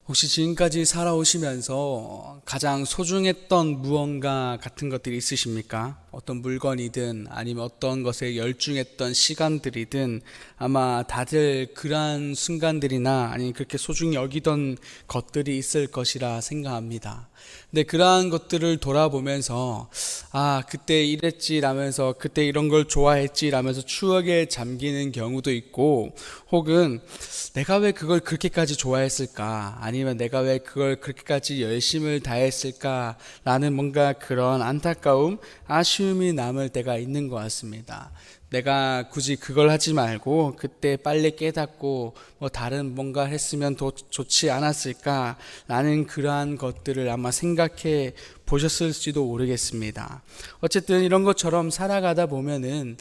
혹시 지금까지 살아오시면서 가장 소중했던 무언가 같은 것들이 있으십니까? 어떤 물건이든 아니면 어떤 것에 열중했던 시간들이든 아마 다들 그러한 순간들이나 아니면 그렇게 소중히 여기던 것들이 있을 것이라 생각합니다. 근데 그러한 것들을 돌아보면서 그때 이랬지 라면서 그때 이런 걸 좋아했지 라면서 추억에 잠기는 경우도 있고, 혹은 내가 왜 그걸 그렇게까지 좋아했을까? 아니면 내가 왜 그걸 그렇게까지 열심을 다했을까? 라는 뭔가 그런 안타까움, 아쉬움이 남을 때가 있는 것 같습니다. 내가 굳이 그걸 하지 말고 그때 빨리 깨닫고 뭐 다른 뭔가 했으면 더 좋지 않았을까? 라는 그러한 것들을 아마 생각해 보셨을지도 모르겠습니다. 어쨌든 이런 것처럼 살아가다 보면은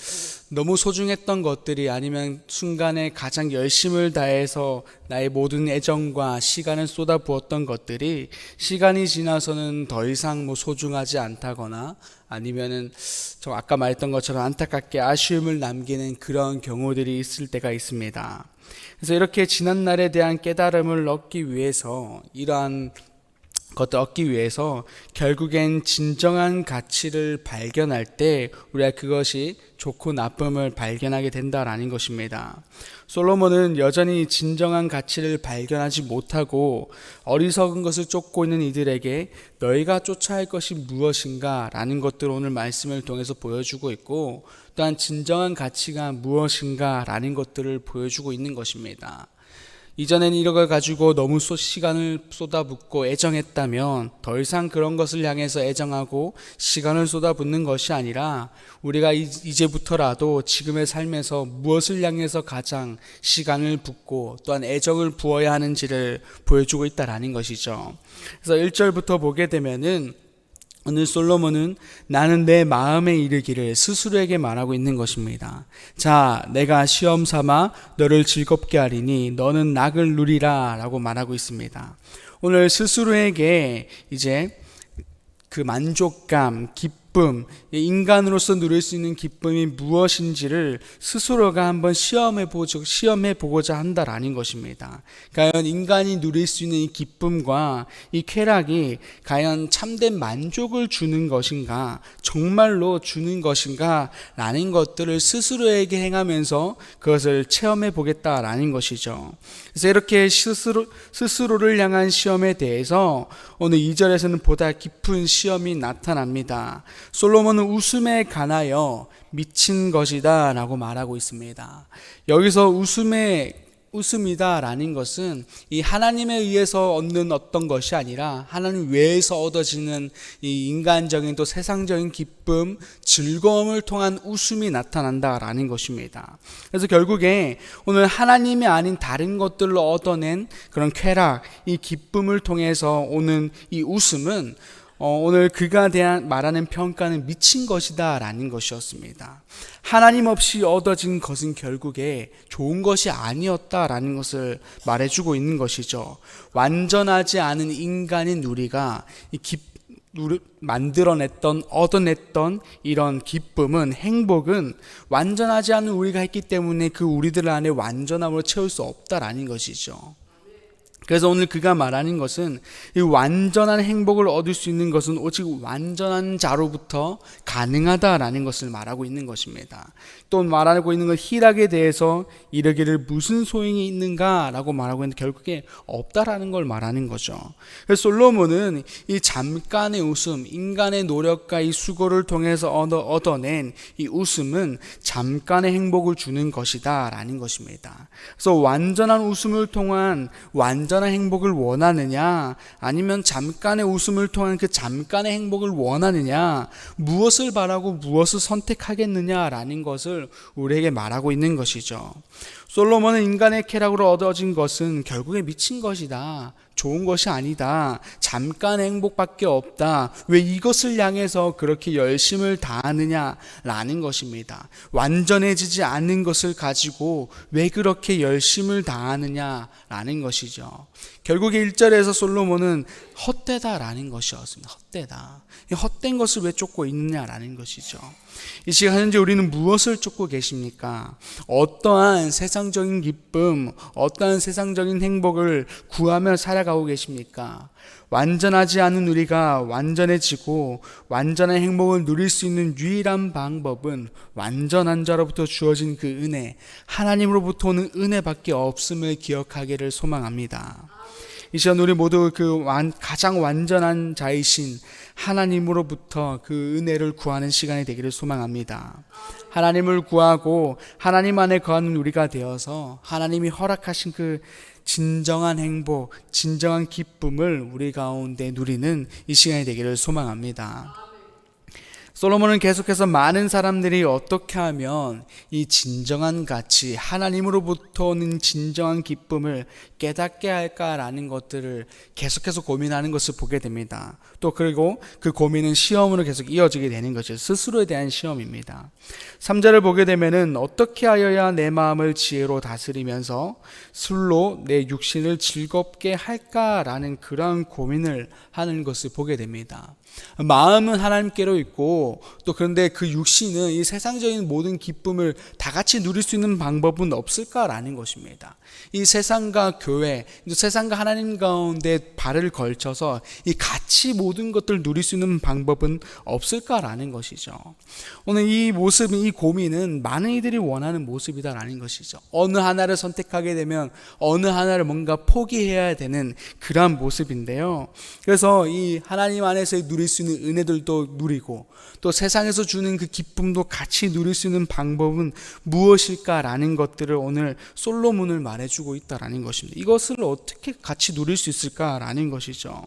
너무 소중했던 것들이 아니면 순간에 가장 열심을 다해서 나의 모든 애정과 시간을 쏟아부었던 것들이 시간이 지나서는 더 이상 뭐 소중하지 않다거나 아니면은 저 아까 말했던 것처럼 안타깝게 아쉬움을 남기는 그런 경우들이 있을 때가 있습니다. 그래서 이렇게 지난 날에 대한 깨달음을 얻기 위해서 이러한 것들 얻기 위해서 결국엔 진정한 가치를 발견할 때 우리가 그것이 좋고 나쁨을 발견하게 된다라는 것입니다. 솔로몬은 여전히 진정한 가치를 발견하지 못하고 어리석은 것을 쫓고 있는 이들에게 너희가 쫓아야 할 것이 무엇인가 라는 것들을 오늘 말씀을 통해서 보여주고 있고, 또한 진정한 가치가 무엇인가 라는 것들을 보여주고 있는 것입니다. 이전엔 이런 걸 가지고 너무 시간을 쏟아붓고 애정했다면 더 이상 그런 것을 향해서 애정하고 시간을 쏟아붓는 것이 아니라 우리가 이제부터라도 지금의 삶에서 무엇을 향해서 가장 시간을 붓고 또한 애정을 부어야 하는지를 보여주고 있다라는 것이죠. 그래서 1절부터 보게 되면은 오늘 솔로몬은 나는 내 마음에 이르기를 스스로에게 말하고 있는 것입니다. 자, 내가 시험 삼아 너를 즐겁게 하리니 너는 낙을 누리라 라고 말하고 있습니다. 오늘 스스로에게 이제 그 만족감, 기쁨, 인간으로서 누릴 수 있는 기쁨이 무엇인지를 스스로가 한번 시험해보고자 한다라는 것입니다. 과연 인간이 누릴 수 있는 이 기쁨과 이 쾌락이 과연 참된 만족을 주는 것인가, 정말로 주는 것인가 라는 것들을 스스로에게 행하면서 그것을 체험해보겠다라는 것이죠. 그래서 이렇게 스스로를 향한 시험에 대해서 오늘 2절에서는 보다 깊은 시험이 나타납니다. 솔로몬은 웃음에 관하여 미친 것이다 라고 말하고 있습니다. 여기서 웃음이다 라는 것은 이 하나님에 의해서 얻는 어떤 것이 아니라 하나님 외에서 얻어지는 이 인간적인 또 세상적인 기쁨, 즐거움을 통한 웃음이 나타난다 라는 것입니다. 그래서 결국에 오늘 하나님이 아닌 다른 것들로 얻어낸 그런 쾌락, 이 기쁨을 통해서 오는 이 웃음은 오늘 그가 대한 말하는 평가는 미친 것이다 라는 것이었습니다. 하나님 없이 얻어진 것은 결국에 좋은 것이 아니었다라는 것을 말해주고 있는 것이죠. 완전하지 않은 인간인 우리가 얻어냈던 이런 기쁨은, 행복은 완전하지 않은 우리가 했기 때문에 그 우리들 안에 완전함으로 채울 수 없다라는 것이죠. 그래서 오늘 그가 말하는 것은 이 완전한 행복을 얻을 수 있는 것은 오직 완전한 자로부터 가능하다라는 것을 말하고 있는 것입니다. 또 말하고 있는 건 희락에 대해서 이르기를 무슨 소용이 있는가라고 말하고 있는데 결국에 없다라는 걸 말하는 거죠. 그래서 솔로몬은 이 잠깐의 웃음, 인간의 노력과 이 수고를 통해서 얻어낸 이 웃음은 잠깐의 행복을 주는 것이다 라는 것입니다. 그래서 완전한 웃음을 통한 완전한 행복을 원하느냐, 아니면 잠깐의 웃음을 통한 그 잠깐의 행복을 원하느냐, 무엇을 바라고 무엇을 선택하겠느냐라는 것을 우리에게 말하고 있는 것이죠. 솔로몬은 인간의 쾌락으로 얻어진 것은 결국에 미친 것이다, 좋은 것이 아니다, 잠깐의 행복밖에 없다, 왜 이것을 향해서 그렇게 열심을 다하느냐라는 것입니다. 완전해지지 않는 것을 가지고 왜 그렇게 열심을 다하느냐라는 것이죠. 결국에 1절에서 솔로몬은 헛되다라는 것이었습니다. 헛되다. 헛된 것을 왜 쫓고 있느냐라는 것이죠. 이 시간 현재 우리는 무엇을 쫓고 계십니까? 어떠한 세상적인 기쁨, 어떠한 세상적인 행복을 구하며 살아가고 계십니까? 완전하지 않은 우리가 완전해지고 완전한 행복을 누릴 수 있는 유일한 방법은 완전한 자로부터 주어진 그 은혜, 하나님으로부터 오는 은혜밖에 없음을 기억하기를 소망합니다. 이 시간 우리 모두 가장 완전한 자이신 하나님으로부터 그 은혜를 구하는 시간이 되기를 소망합니다. 하나님을 구하고 하나님 안에 거하는 우리가 되어서 하나님이 허락하신 그 진정한 행복, 진정한 기쁨을 우리 가운데 누리는 이 시간이 되기를 소망합니다. 솔로몬은 계속해서 많은 사람들이 어떻게 하면 이 진정한 가치, 하나님으로부터 오는 진정한 기쁨을 깨닫게 할까라는 것들을 계속해서 고민하는 것을 보게 됩니다. 또 그리고 그 고민은 시험으로 계속 이어지게 되는 것이죠. 스스로에 대한 시험입니다. 3절을 보게 되면은 어떻게 하여야 내 마음을 지혜로 다스리면서 술로 내 육신을 즐겁게 할까라는 그러한 고민을 하는 것을 보게 됩니다. 마음은 하나님께로 있고 또 그런데 그 육신은 이 세상적인 모든 기쁨을 다 같이 누릴 수 있는 방법은 없을까라는 것입니다. 이 세상과 교회, 세상과 하나님 가운데 발을 걸쳐서 이 같이 모든 것들을 누릴 수 있는 방법은 없을까라는 것이죠. 오늘 이 모습, 이 고민은 많은 이들이 원하는 모습이다라는 것이죠. 어느 하나를 선택하게 되면 어느 하나를 뭔가 포기해야 되는 그러한 모습인데요. 그래서 이 하나님 안에서 누릴 수 있는 은혜들도 누리고 또 세상에서 주는 그 기쁨도 같이 누릴 수 있는 방법은 무엇일까라는 것들을 오늘 솔로몬을 말해주고 있다라는 것입니다. 이것을 어떻게 같이 누릴 수 있을까라는 것이죠.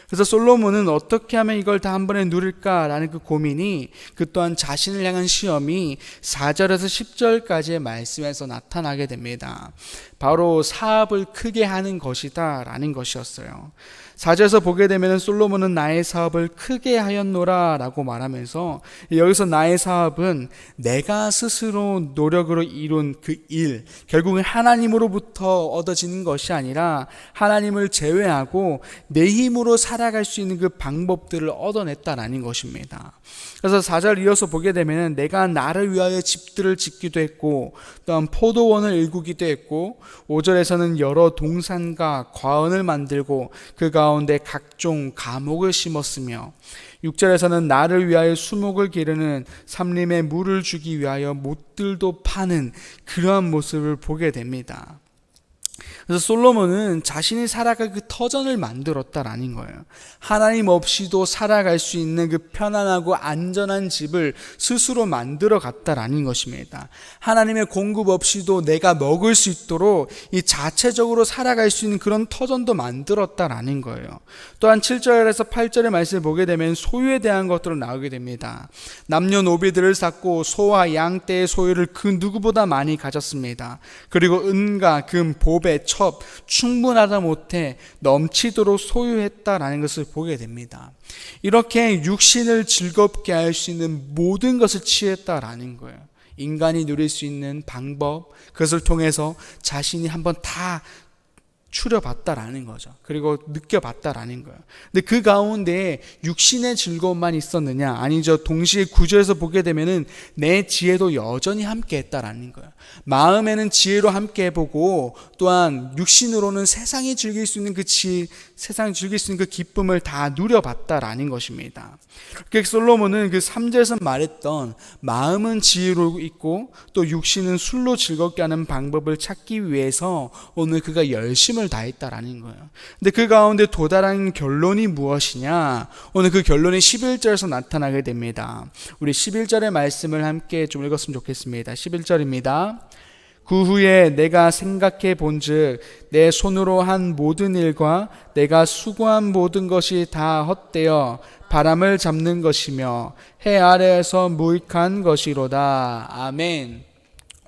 그래서 솔로몬은 어떻게 하면 이걸 다 한 번에 누릴까라는 그 고민이 그 또한 자신을 향한 시험이 4절에서 10절까지의 말씀에서 나타나게 됩니다. 바로 사업을 크게 하는 것이다 라는 것이었어요. 4절에서 보게 되면 솔로몬은 나의 사업을 크게 하였노라 라고 말하면서 여기서 나의 사업은 내가 스스로 노력으로 이룬 그 일, 결국은 하나님으로부터 얻어지는 것이 아니라 하나님을 제외하고 내 힘으로 살아갈 수 있는 그 방법들을 얻어냈다라는 것입니다. 그래서 4절 이어서 보게 되면 내가 나를 위하여 집들을 짓기도 했고 또한 포도원을 일구기도 했고 5절에서는 여러 동산과 과원을 만들고 그 가운데 각종 과목을 심었으며 6절에서는 나를 위하여 수목을 기르는 삼림에 물을 주기 위하여 못들도 파는 그러한 모습을 보게 됩니다. 그래서 솔로몬은 자신이 살아갈 그 터전을 만들었다라는 거예요. 하나님 없이도 살아갈 수 있는 그 편안하고 안전한 집을 스스로 만들어 갔다라는 것입니다. 하나님의 공급 없이도 내가 먹을 수 있도록 이 자체적으로 살아갈 수 있는 그런 터전도 만들었다라는 거예요. 또한 7절에서 8절의 말씀을 보게 되면 소유에 대한 것들로 나오게 됩니다. 남녀노비들을 쌓고 소와 양떼의 소유를 그 누구보다 많이 가졌습니다. 그리고 은과 금, 보배, 첩 충분하다 못해 넘치도록 소유했다라는 것을 보게 됩니다. 이렇게 육신을 즐겁게 할 수 있는 모든 것을 취했다라는 거예요. 인간이 누릴 수 있는 방법, 그것을 통해서 자신이 한번 다 추려봤다라는 거죠. 그리고 느껴봤다라는 거예요. 근데 그 가운데 육신의 즐거움만 있었느냐? 아니죠. 동시에 9절에서 보게 되면은 내 지혜도 여전히 함께 했다라는 거예요. 마음에는 지혜로 함께 해보고 또한 육신으로는 세상이 즐길 수 있는 그 세상이 즐길 수 있는 그 기쁨을 다 누려봤다라는 것입니다. 그래서 솔로몬은 그 3절에서 말했던 마음은 지혜로 있고 또 육신은 술로 즐겁게 하는 방법을 찾기 위해서 오늘 그가 열심을 다했다라는 거예요. 근데 그 가운데 도달한 결론이 무엇이냐? 오늘 그 결론이 11절에서 나타나게 됩니다. 우리 11절의 말씀을 함께 좀 읽었으면 좋겠습니다. 11절입니다. 그 후에 내가 생각해 본즉 내 손으로 한 모든 일과 내가 수고한 모든 것이 다 헛되어 바람을 잡는 것이며 해 아래에서 무익한 것이로다. 아멘.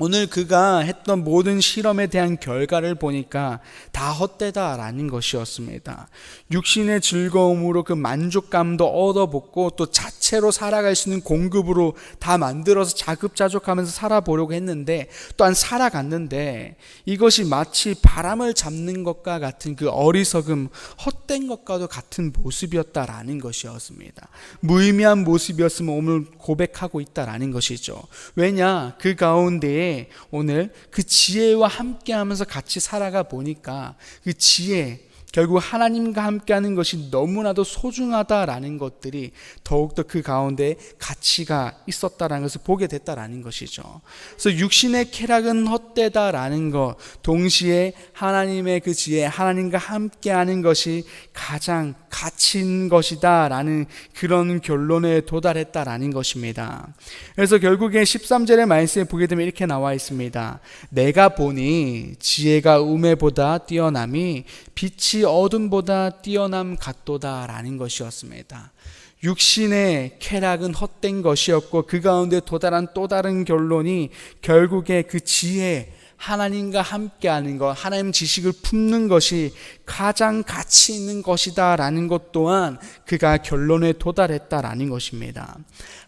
오늘 그가 했던 모든 실험에 대한 결과를 보니까 다 헛되다라는 것이었습니다. 육신의 즐거움으로 그 만족감도 얻어먹고 또 자체로 살아갈 수 있는 공급으로 다 만들어서 자급자족하면서 살아보려고 했는데 또한 살아갔는데 이것이 마치 바람을 잡는 것과 같은 그 어리석음, 헛된 것과도 같은 모습이었다라는 것이었습니다. 무의미한 모습이었으면 오늘 고백하고 있다라는 것이죠. 왜냐? 그 가운데에 오늘 그 지혜와 함께 하면서 같이 살아가 보니까 그 지혜, 결국 하나님과 함께하는 것이 너무나도 소중하다라는 것들이 더욱더 그 가운데 가치가 있었다라는 것을 보게 됐다라는 것이죠. 그래서 육신의 쾌락은 헛되다라는 것, 동시에 하나님의 그 지혜, 하나님과 함께하는 것이 가장 가치 있는 것이다라는 그런 결론에 도달했다라는 것입니다. 그래서 결국에 13절의 말씀에 보게 되면 이렇게 나와 있습니다. 내가 보니 지혜가 우매보다 뛰어남이 빛이 어둠보다 뛰어남 같도다라는 것이었습니다. 육신의 쾌락은 헛된 것이었고 그 가운데 도달한 또 다른 결론이 결국에 그 지혜, 하나님과 함께하는 것, 하나님 지식을 품는 것이 가장 가치 있는 것이다 라는 것 또한 그가 결론에 도달했다라는 것입니다.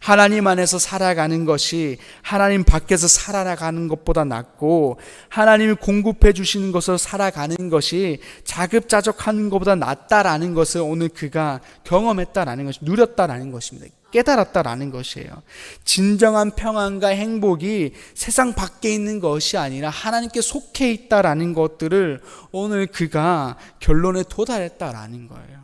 하나님 안에서 살아가는 것이 하나님 밖에서 살아가는 것보다 낫고 하나님이 공급해 주시는 것으로 살아가는 것이 자급자족하는 것보다 낫다라는 것을 오늘 그가 경험했다라는 것이, 누렸다라는 것입니다. 깨달았다라는 것이에요. 진정한 평안과 행복이 세상 밖에 있는 것이 아니라 하나님께 속해 있다라는 것들을 오늘 그가 결론에 도달했다라는 거예요.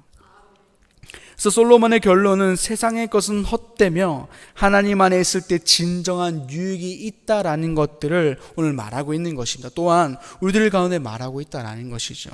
그래서 솔로몬의 결론은 세상의 것은 헛되며 하나님 안에 있을 때 진정한 유익이 있다라는 것들을 오늘 말하고 있는 것입니다. 또한 우리들 가운데 말하고 있다라는 것이죠.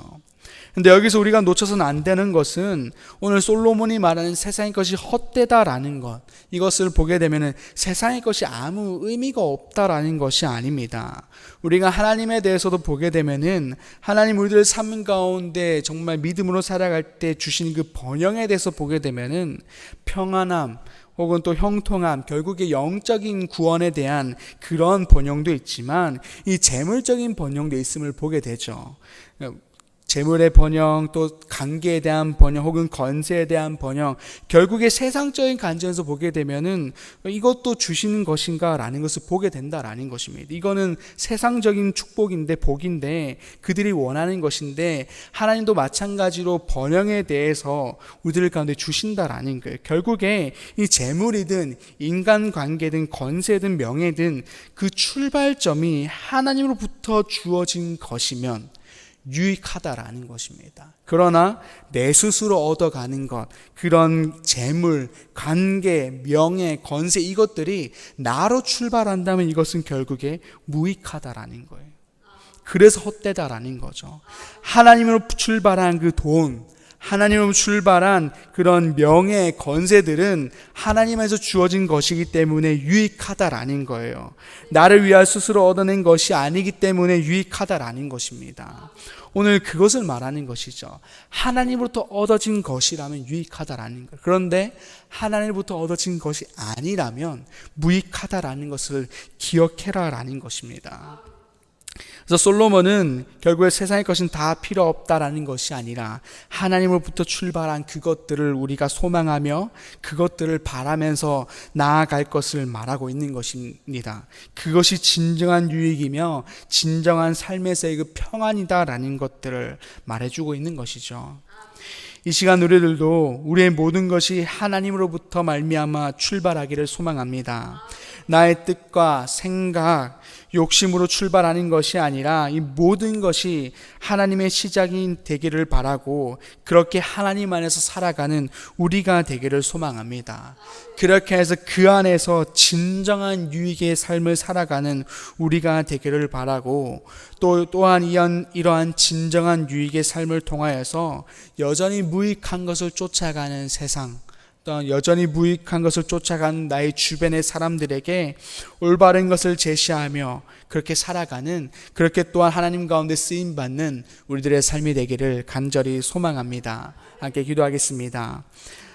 근데 여기서 우리가 놓쳐서는 안 되는 것은 오늘 솔로몬이 말하는 세상의 것이 헛되다라는 것, 이것을 보게 되면 세상의 것이 아무 의미가 없다라는 것이 아닙니다. 우리가 하나님에 대해서도 보게 되면은 하나님 우리들 삶 가운데 정말 믿음으로 살아갈 때 주신 그 번영에 대해서 보게 되면은 평안함 혹은 또 형통함, 결국에 영적인 구원에 대한 그런 번영도 있지만 이 재물적인 번영도 있음을 보게 되죠. 재물의 번영, 또 관계에 대한 번영, 혹은 건세에 대한 번영, 결국에 세상적인 관점에서 보게 되면은 이것도 주시는 것인가라는 것을 보게 된다라는 것입니다. 이거는 세상적인 축복인데, 복인데, 그들이 원하는 것인데, 하나님도 마찬가지로 번영에 대해서 우리들 가운데 주신다라는 거예요. 결국에 이 재물이든 인간관계든 건세든 명예든 그 출발점이 하나님으로부터 주어진 것이면 유익하다라는 것입니다. 그러나 내 스스로 얻어가는 것, 그런 재물, 관계, 명예, 건세, 이것들이 나로 출발한다면 이것은 결국에 무익하다라는 거예요. 그래서 헛되다라는 거죠. 하나님으로 출발한 그 돈, 하나님으로 출발한 그런 명예, 건세들은 하나님에서 주어진 것이기 때문에 유익하다라는 거예요. 나를 위하여 스스로 얻어낸 것이 아니기 때문에 유익하다라는 것입니다. 오늘 그것을 말하는 것이죠. 하나님으로부터 얻어진 것이라면 유익하다라는 것. 그런데 하나님으로부터 얻어진 것이 아니라면 무익하다라는 것을 기억해라라는 것입니다. 그래서 솔로몬은 결국에 세상의 것은 다 필요 없다라는 것이 아니라 하나님으로부터 출발한 그것들을 우리가 소망하며 그것들을 바라면서 나아갈 것을 말하고 있는 것입니다. 그것이 진정한 유익이며 진정한 삶에서의 그 평안이다라는 것들을 말해주고 있는 것이죠. 이 시간 우리들도 우리의 모든 것이 하나님으로부터 말미암아 출발하기를 소망합니다. 나의 뜻과 생각, 욕심으로 출발하는 것이 아니라 이 모든 것이 하나님의 시작이 되기를 바라고 그렇게 하나님 안에서 살아가는 우리가 되기를 소망합니다. 그렇게 해서 그 안에서 진정한 유익의 삶을 살아가는 우리가 되기를 바라고 또한 이러한 진정한 유익의 삶을 통하여서 여전히 무익한 것을 쫓아가는 세상, 또 여전히 무익한 것을 쫓아가는 나의 주변의 사람들에게 올바른 것을 제시하며 그렇게 살아가는, 그렇게 또한 하나님 가운데 쓰임받는 우리들의 삶이 되기를 간절히 소망합니다. 함께 기도하겠습니다.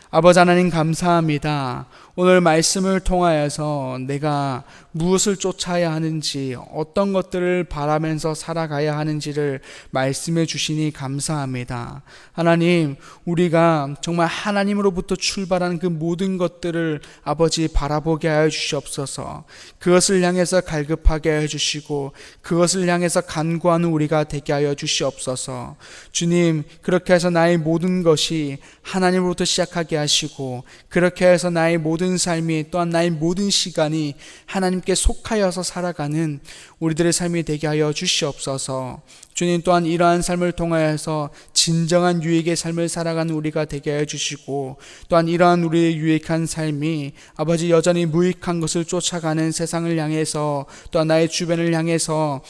아버지 하나님 감사합니다. 오늘 말씀을 통하여서 내가 무엇을 쫓아야 하는지, 어떤 것들을 바라면서 살아가야 하는지를 말씀해 주시니 감사합니다. 하나님, 우리가 정말 하나님으로부터 출발한 그 모든 것들을 아버지 바라보게 하여 주시옵소서. 그것을 향해서 갈급하게 하여 주시고 그것을 향해서 간구하는 우리가 되게 하여 주시옵소서. 주님, 그렇게 해서 나의 모든 것이 하나님으로부터 시작하게 하시고, 그렇게 해서 나의 모든 삶이, 또한 나의 모든 시간이 하나님께 속하여서 살아가는 우리들의 삶이 되게 하여 주시옵소서. 주님, 또한 이러한 삶을 통하여서 진정한 유익의 삶을 살아가는 우리가 되게 하여 주시고, 또한 이러한 우리의 유익한 삶이 아버지 여전히 무익한 것을 쫓아가는 세상을 향해서, 또한 나의 주변을 향해서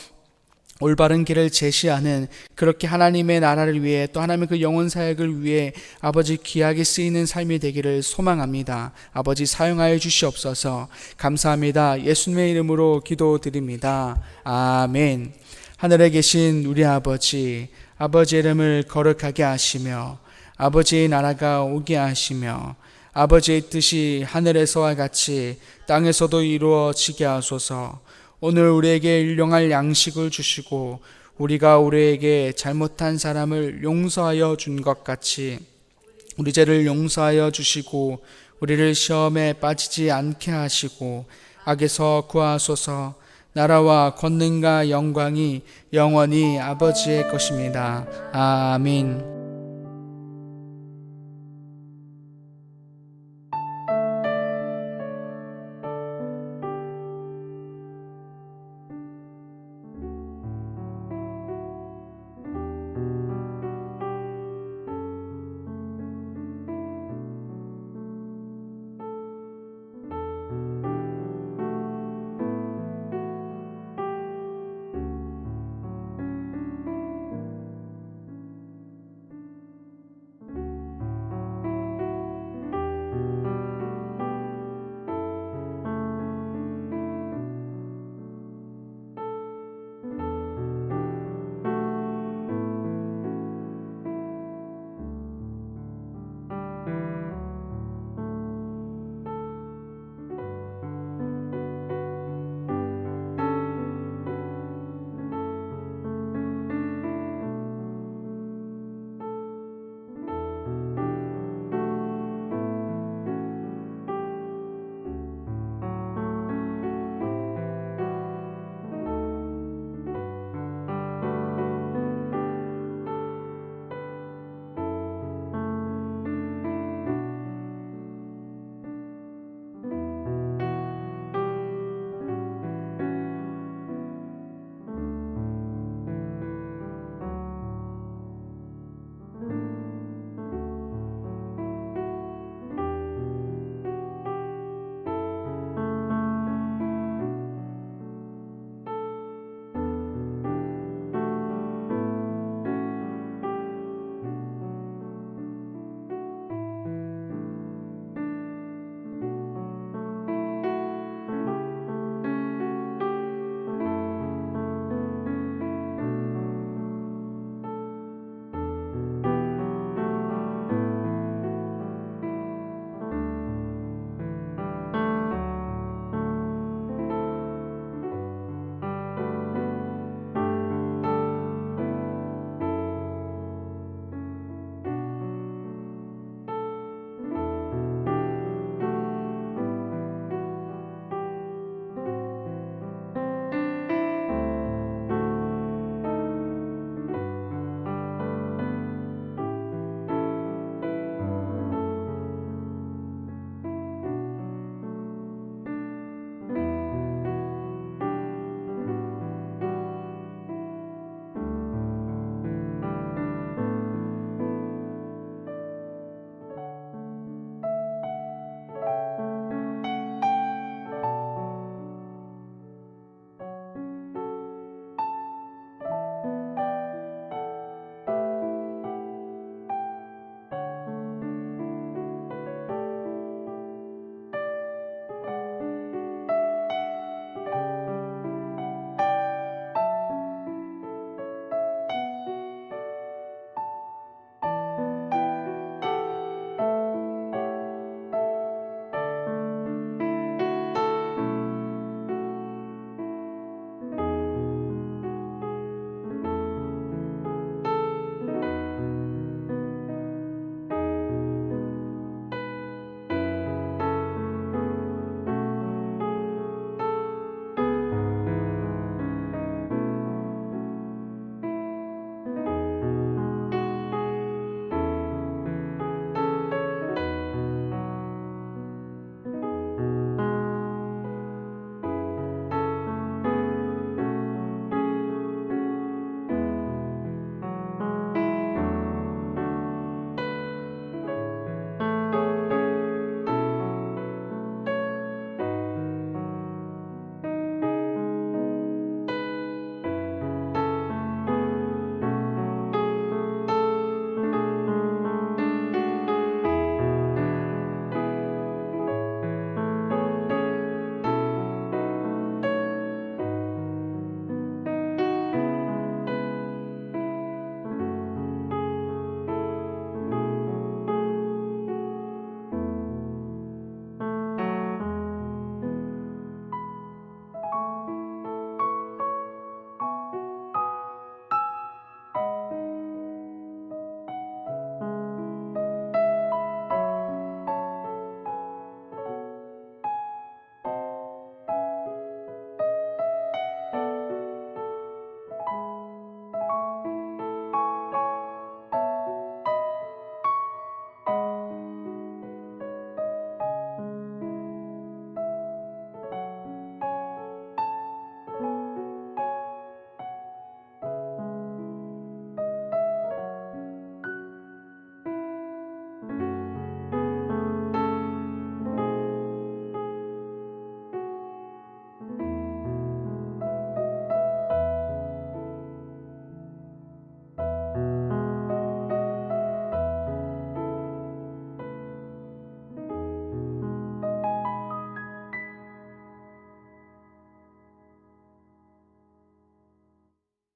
올바른 길을 제시하는, 그렇게 하나님의 나라를 위해, 또 하나님의 그 영혼 사역을 위해 아버지 귀하게 쓰이는 삶이 되기를 소망합니다. 아버지 사용하여 주시옵소서. 감사합니다. 예수님의 이름으로 기도드립니다. 아멘. 하늘에 계신 우리 아버지, 아버지의 이름을 거룩하게 하시며 아버지의 나라가 오게 하시며 아버지의 뜻이 하늘에서와 같이 땅에서도 이루어지게 하소서. 오늘 우리에게 일용할 양식을 주시고 우리가 우리에게 잘못한 사람을 용서하여 준 것 같이 우리 죄를 용서하여 주시고 우리를 시험에 빠지지 않게 하시고 악에서 구하소서. 나라와 권능과 영광이 영원히 아버지의 것입니다. 아멘.